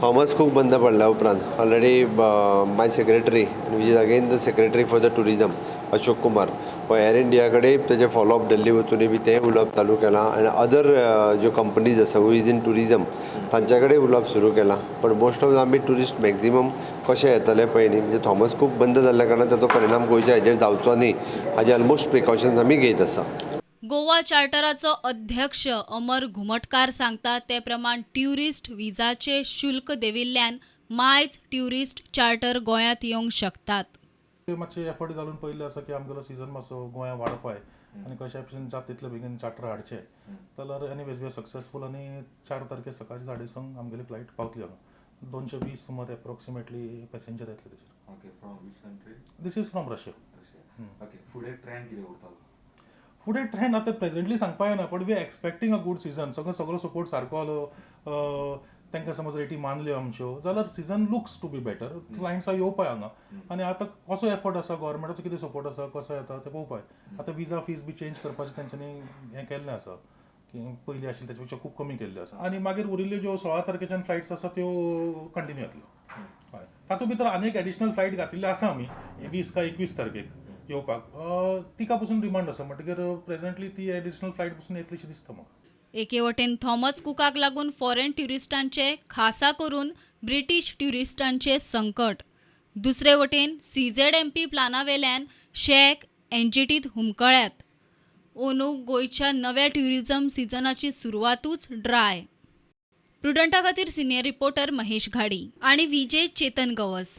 Thomas cook बंद पडल्या उपरांत already my secretary which is again the secretary for the tourism Ashok Kumar हो air India कडेन तेजे फॉलोअप दिल्ली वचून बी तें उलोवप चालू केलां आनी अदर ज्यो कंपनीज आसा हू इज इन टुरिजम तांच्या कडेन उलोवप सुरू केलां पण मोस्ट ऑफ आमी टुरिस्ट मॅक्झिमम कशे येतले पळय न्ही म्हणजे थॉमस कूक बंद जाल्ल्या कारणान ताचो परिणाम गोंयच्या हेजेर जावचो न्ही हाजे ऑलमोस्ट प्रिकॉशन्स आमी घेत आसा. गोवा चार्टराचो अध्यक्ष अमर घुमटकार सांगतात ते प्रमाण ट्युरिस्ट विजाचे शुल्क देविल्ल्यान मायज ट्युरिस्ट चार्टर गोंयांत येवंक शकतात. मातशे एफर्ट घालून पयले आसा की आमगेलो सीजन मातसो गोंया वाडपाय आनी कशे भशेन जाता तितले बेगीन चार्टर हाडचे जाल्यार एनीवेज वी सक्सेसफूल आनी 4 तारखेक सकाळची 6:30 आमगेली फ्लायट पावतली हांगा 220 सुमार एप्रोक्सिमेटली पॅसेंजर येतले तेजेर. Okay from which country? This is from Russia. Okay फुडें ट्रेंड कितें उरतलो? फुडें ट्रेंड आतां प्रेझेंटली सांगपा येना but we are expecting a good season. सगळो सपोर्ट सारको आलो तांकां समज रेटी मानल्यो आमच्यो जाल्यार season looks to be better. क्लायंट्सां येवपाय हांगा आनी आतां कसो एफर्ट आसा गव्हर्मेंटाचो कितें सपोर्ट आसा कसो येता तें पळोवपाय. आतां विजा फीज बी चेंज करपाचें तेंच्यांनी हें केल्लें आसा की पयलीं आशिल्ली तेचे पेक्षा खूब कमी केल्ली आसा आनी मागीर उरिल्ल्यो ज्यो 16 तारखेच्यान फ्लायट्स आसा त्यो कंटिन्यू जातल्यो. हय तातूंत भितर आनी एक एडिशनल फ्लायट घातिल्ली आसा आमी 20 काय 21 तारखेक येवपाक तिका पसून रिमांड आसा म्हणटकीर प्रेझेंटली ती एडिशनल फ्लायट पसून येतलीशी दिसता म्हाका. एके वटेन थॉमस कुकाक लागून फॉरेन ट्युरिस्टांचे खासा करून ब्रिटीश ट्युरिस्टांचे संकट. दुसरे वटेन CZMP प्लानावेल्यान शेक एनजीटीत हुमकळ्यात. अंदू गोंयच्या नव्या ट्युरिझम सिजनाची सुरवातूच ड्राय. प्रुडंटा खातीर सिनियर रिपोर्टर महेश घाडी आणि विजय चेतन गवस.